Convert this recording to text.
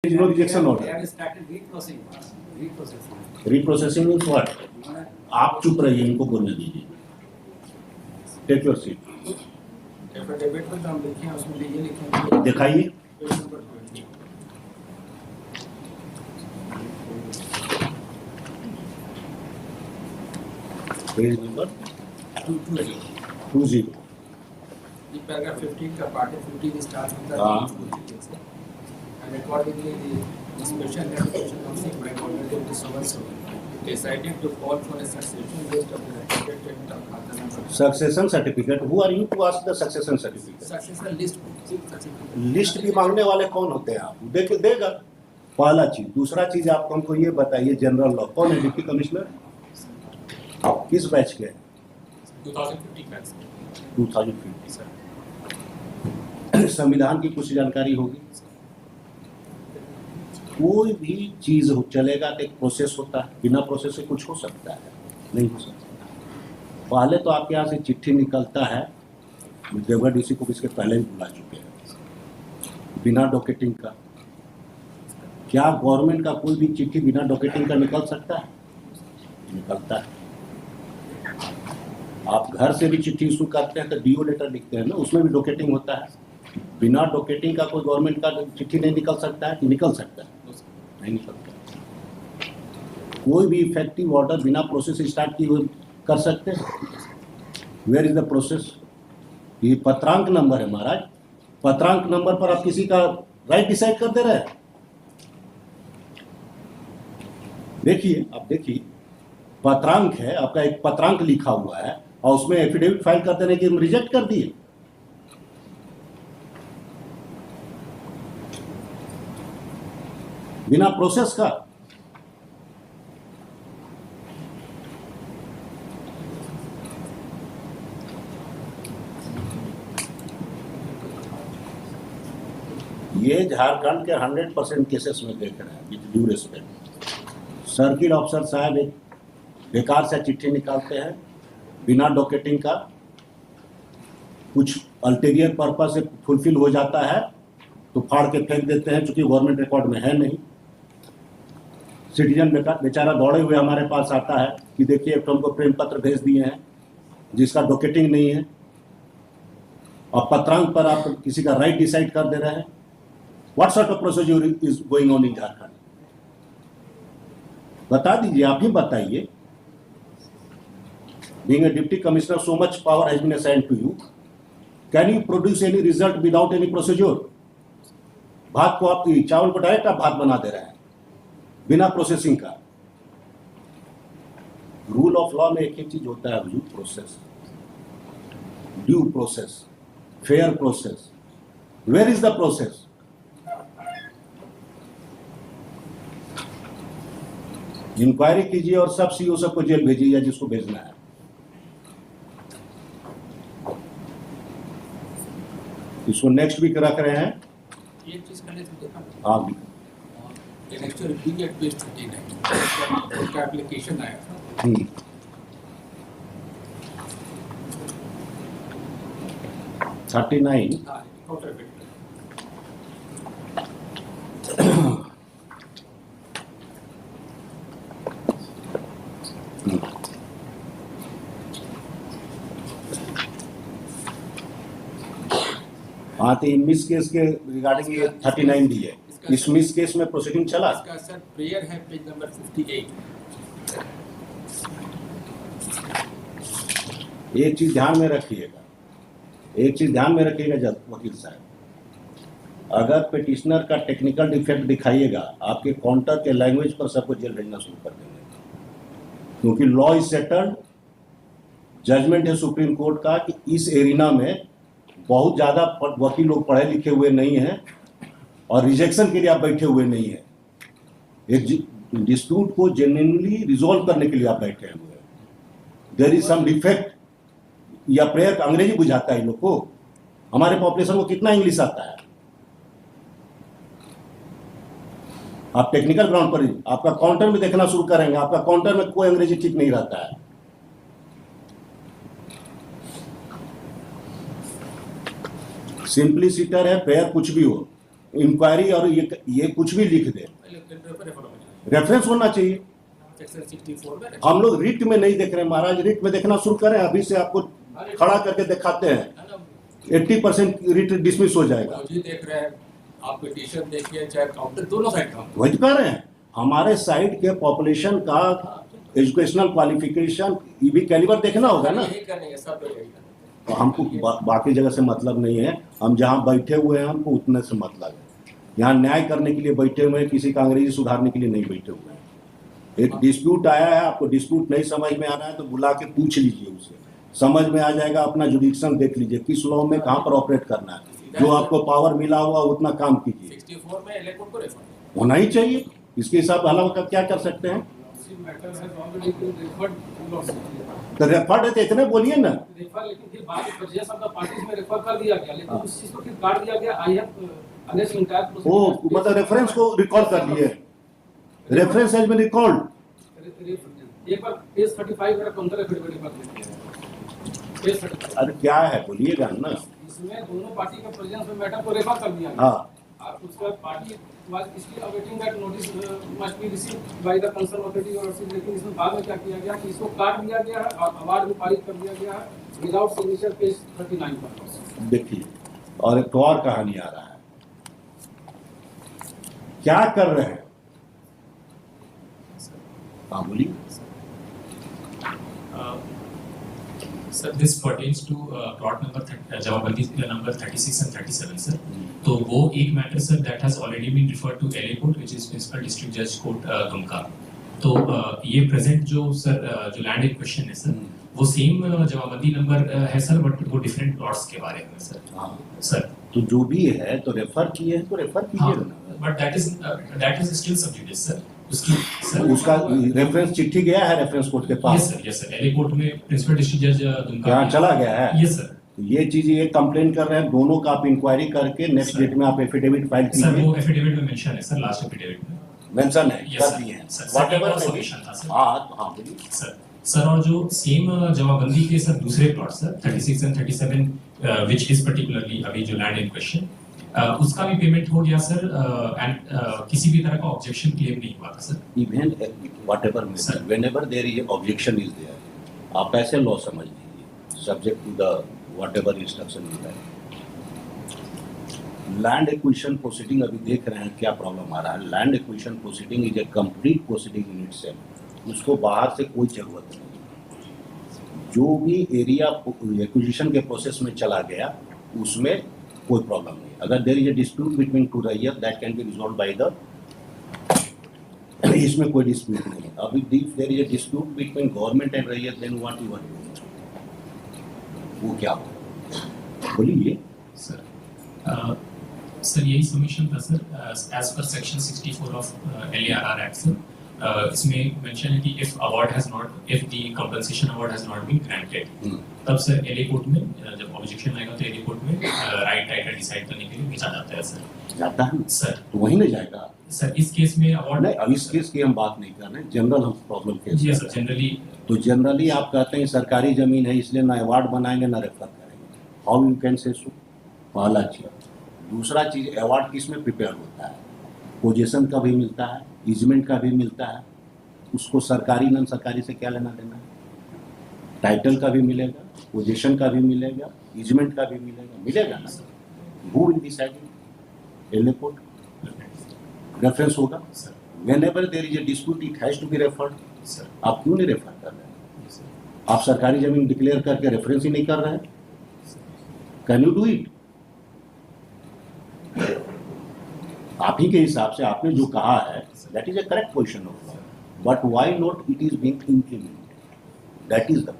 There is no rejection They order. have started reprocessing. Reprocessing means what? आप चुप रहिए, इनको बोलने दीजिए. Take your seat. एफिडेविट में हम लिखे हैं, उसमें ये लिखे हैं दिखाइए. Page number 20. Page number 220. 20. ये पैराग्राफ 15 का पार्ट है. 15 स्टार्ट होता है हाँ. and accordingly the special application of the microorganism to so decided to call for a succession list of the affected खाता number. Succession certificate. Who are you to ask the succession certificate? Succession list. List भी मांगने वाले कौन होते हैं? आप देख देगा. पहला चीज. दूसरा चीज आप हमको ये बताइए, जनरल लॉ कौन है डिप्टी कमिश्नर? किस बैच के? 2050 बैच. 2050 सर. संविधान की कुछ जानकारी होगी. कोई भी चीज चलेगा तो एक प्रोसेस होता है. बिना प्रोसेस से कुछ हो सकता है? नहीं हो सकता. पहले तो आपके यहाँ से चिट्ठी निकलता है. देवगढ़ डीसी को इसके पहले ही बुला चुके हैं. बिना डॉकेटिंग का. क्या गवर्नमेंट का कोई भी चिट्ठी बिना डॉकेटिंग का निकल सकता है? निकलता है. आप घर से भी चिट्ठी इशू करते हैं तो डीओ लेटर लिखते हैं ना, उसमें भी डॉकेटिंग होता है. बिना डॉकेटिंग का कोई गवर्नमेंट का चिट्ठी नहीं निकल सकता है कि निकल सकता है? नहीं निकलता. कोई भी इफेक्टिव ऑर्डर बिना प्रोसेस स्टार्ट किए हुए कर सकते हैं? Where is the process? ये पत्रांक नंबर है महाराज. पत्रांक नंबर पर आप किसी का राइट डिसाइड कर दे रहे हैं. देखिए, आप देखिए, पत्रांक है आपका, एक पत्रांक लिखा हुआ है और उसमें एफिडेविट फाइल कर देने की हम रिजेक्ट कर दिए. बिना प्रोसेस का. ये झारखंड के 100% केसेस में देख रहे हैं. With due respect, circle officer साहब एक बेकार से चिट्ठी निकालते हैं बिना डॉकेटिंग का. कुछ अल्टीरियर पर्पस से फुलफिल हो जाता है तो फाड़ के फेंक देते हैं, चूंकि गवर्नमेंट रिकॉर्ड में है नहीं. सिटीजन बेचारा दौड़े हुए हमारे पास आता है कि देखिए एक हमको प्रेम पत्र भेज दिए हैं जिसका डॉकेटिंग नहीं है, और पत्रांक पर आप किसी का राइट डिसाइड कर दे रहे हैं. What sort of procedure is going on in Jharkhand? बता दीजिए, आप ही बताइए. Being a deputy commissioner, so much power has been assigned to you. Can you produce any result without any procedure? भात को आप, चावल को डायरेक्ट आप भात बना दे रहे हैं बिना प्रोसेसिंग का. रूल ऑफ लॉ में एक ही चीज होता है, due process. Due process, fair process. Where is the process? Inquiry कीजिए और सब सीओ सबको जेल भेजिए या जिसको भेजना है. इसको नेक्स्ट वीक रख रहे हैं. ये चीज करने से देखा. हाँ, नेक्स्ट वीक एट पेज 39 उसका एप्लीकेशन आया था. 39. हाँ, रिपोर्ट है. हाँ, तो मिस केस के रिगार्डिंग ये 39 दी है. इस मिस केस में प्रोसीडिंग चला. इसका सर प्रेयर है पेज नंबर 58. एक चीज ध्यान में रखिएगा, एक चीज ध्यान में रखिएगा जब वकील साहब, अगर पिटिशनर का टेक्निकल डिफेक्ट दिखाइएगा आपके काउंटर के लैंग्वेज पर सबको जेल भेजना शुरू कर देंगे. क्योंकि लॉ इज सेटल्ड. जजमेंट है सुप्रीम कोर्ट का कि इस एरिना में बहुत ज़्यादा वकील लोग पढ़े लिखे हुए नहीं हैं और रिजेक्शन के लिए आप बैठे हुए नहीं हैं. एक डिस्प्यूट को जेन्युइनली रिजॉल्व करने के लिए आप बैठे हुए हैं. There is some defect. या प्रेयर का अंग्रेजी बुझाता है इन लोग को. हमारे पॉपुलेशन को कितना इंग्लिश आता है? आप टेक्निकल ग्राउंड पर आपका काउंटर में देखना शुरू करेंगे, आपका काउंटर में कोई अंग्रेजी ठीक नहीं रहता है. सिंपलिसिटर है, प्रेयर कुछ भी हो, इंक्वायरी और ये कुछ भी लिख दे, रेफरेंस होना चाहिए। सेक्शन 64 में हम लोग रिट में नहीं देख रहे हैं महाराज, रिट में देखना शुरू करें, अभी से आपको खड़ा करके दिखाते हैं 80% रिट डिसमिस हो जाएगा। जी देख रहे हैं आप, पिटीशन देखिए चाहे काउंटर, दोनों साइड का वही तो कह रहे हैं, हमारे साइड के पॉपुलेशन का एजुकेशनल क्वालिफिकेशन ये भी कैलिबर देखना होगा ना। यही करेंगे सब यही करेंगे। तो हमको बाकी जगह से मतलब नहीं है, हम जहाँ बैठे हुए हैं हमको उतने से मतलब है। यहाँ न्याय करने के लिए बैठे हुए हैं, किसी का अंग्रेजी सुधारने के लिए नहीं बैठे हुए हैं। एक डिस्प्यूट आया है, आपको डिस्प्यूट नहीं समझ में आ रहा है तो बुला के पूछ लीजिए उससे, समझ में आ जाएगा। अपना जुडिक्शन देख लीजिए किस लॉ में कहाँ पर ऑपरेट करना है, जो आपको पावर मिला हुआ उतना काम कीजिए। 64 में एले कोड को रेफर होना ही चाहिए, इसके हिसाब अलावा क्या कर सकते हैं। तो रेफर्ड है तो इतने बोलिए ना। रेफर, लेकिन फिर बाद में प्रेजेंस ऑफ द पार्टीज में रेफर कर दिया गया, लेकिन उस चीज को फिर काट दिया गया। I have annex entire procedure, वो मतलब रेफरेंस को रिकॉर्ड कर लिए, रेफरेंस हैज बीन रिकॉर्ड। एक बार पेज 35 मेरा काउंटर एफिडेविट पर पेज 35 अरे क्या है बोलिएगा ना। इसमें दोनों पार्टी के प्रेजेंस में मैटर को रेफर कर दिया गया। हाँ, और उसके बाद पार्टी वाज इसलिए awaiting that notice must be received by the concern authority और लेकिन इसमें बाद में क्या किया गया कि इसको काट दिया गया है और अवार्ड भी पारित कर दिया गया है विदाउट सिग्नेचर पेज 39 पर। देखिए, और एक और कहानी आ रहा है, क्या कर रहे हैं। हाँ बोलिए। Sir, this pertains to plot number jamabandi number 36 and 37 sir. तो वो एक matter sir that has already been referred to LA court which is Principal District Judge Court Dumka. तो ये present जो sir जो land in question है sir, वो same जमाबंदी number है sir, but वो different plots के बारे में sir। हाँ sir, तो जो भी है तो रेफर किए हैं तो रेफर हाँ, कीजिए ना। but that is still sub judice sir। उसकी sir उसका रेफरेंस चिट्ठी गया है रेफरेंस कोर्ट के पास, yes sir LA court में Principal District Judge दुमका यहाँ चला गया है। yes sir। तो ये चीज ये कंप्लेन कर रहे हैं, दोनों का आप इंक्वायरी करके नेक्स्ट Sir. डेट में आप एफिडेविट फाइल सर कीजिए। वो एफिडेविट में मेंशन है सर, लास्ट एफिडेविट में मेंशन है, Yes, कर sir. दिए हैं। Sir, Whatever second may be। submission था, sir। हाँ तो हाँ बोलिए। सर और जो सेम जमाबंदी के सर दूसरे plot sir 36 and 37 which is particularly अभी जो लैंड इन क्वेश्चन उसका भी पेमेंट हो गया सर एंड किसी भी तरह का ऑब्जेक्शन क्लेम नहीं हुआ था sir. Even whatever may Sir. be, whenever there is objection is there, आप ऐसे लॉ समझ लीजिए, subject to the whatever instruction is there। Land acquisition proceeding अभी देख रहे हैं क्या प्रॉब्लम आ रहा है। Land acquisition proceeding is a complete proceeding in itself, उसको बाहर से कोई जरूरत नहीं। जो भी एरिया एक्विजिशन के प्रोसेस में चला गया उसमें कोई प्रॉब्लम नहीं। अगर there is a dispute between two रैयत that can be resolve by the, इसमें कोई डिस्प्यूट नहीं है। अभी if there is a dispute between government and रैयत देन व्हाट यू वांट, वो क्या हो बोलिए। सर सर यही सबमिशन था sir as per section 64 of LARR act sir. इसमें मेंशन है कि if award has not, if the compensation award has not been granted, तब सर LA कोर्ट में जब ऑब्जेक्शन आएगा तो LA कोर्ट में राइट टाइटल डिसाइड करने के लिए भेजा जाता है सर। जाता है सर तो वहीं नहीं जाएगा। सर इस केस में अवार्ड नहीं, अब इस केस की हम बात नहीं कर रहे हैं, जनरल हम प्रॉब्लम केस जी कर सर रहे हैं। जनरली तो जनरली आप कहते हैं सरकारी जमीन है इसलिए ना अवार्ड बनाएंगे ना रेफर करेंगे। हाउ यू कैन से सो, पहला चीज। दूसरा चीज, अवार्ड किस में प्रिपेयर होता है, पोजीशन का भी मिलता है, इजमेंट का भी मिलता है, उसको सरकारी नॉन सरकारी से क्या लेना देना है। टाइटल का भी मिलेगा, पोजीशन का भी मिलेगा, इजमेंट का भी मिलेगा ना। Who will decide, LA court reference होगा। Sir whenever there is a dispute it has to be referred. Sir आप क्यों नहीं रेफर कर रहे हैं? आप सरकारी जमीन डिक्लेयर करके रेफरेंस ही नहीं कर रहे हैं। Can you do it? आप ही के हिसाब से आपने जो कहा है that is A correct position of law, but why not it is being implemented, that is the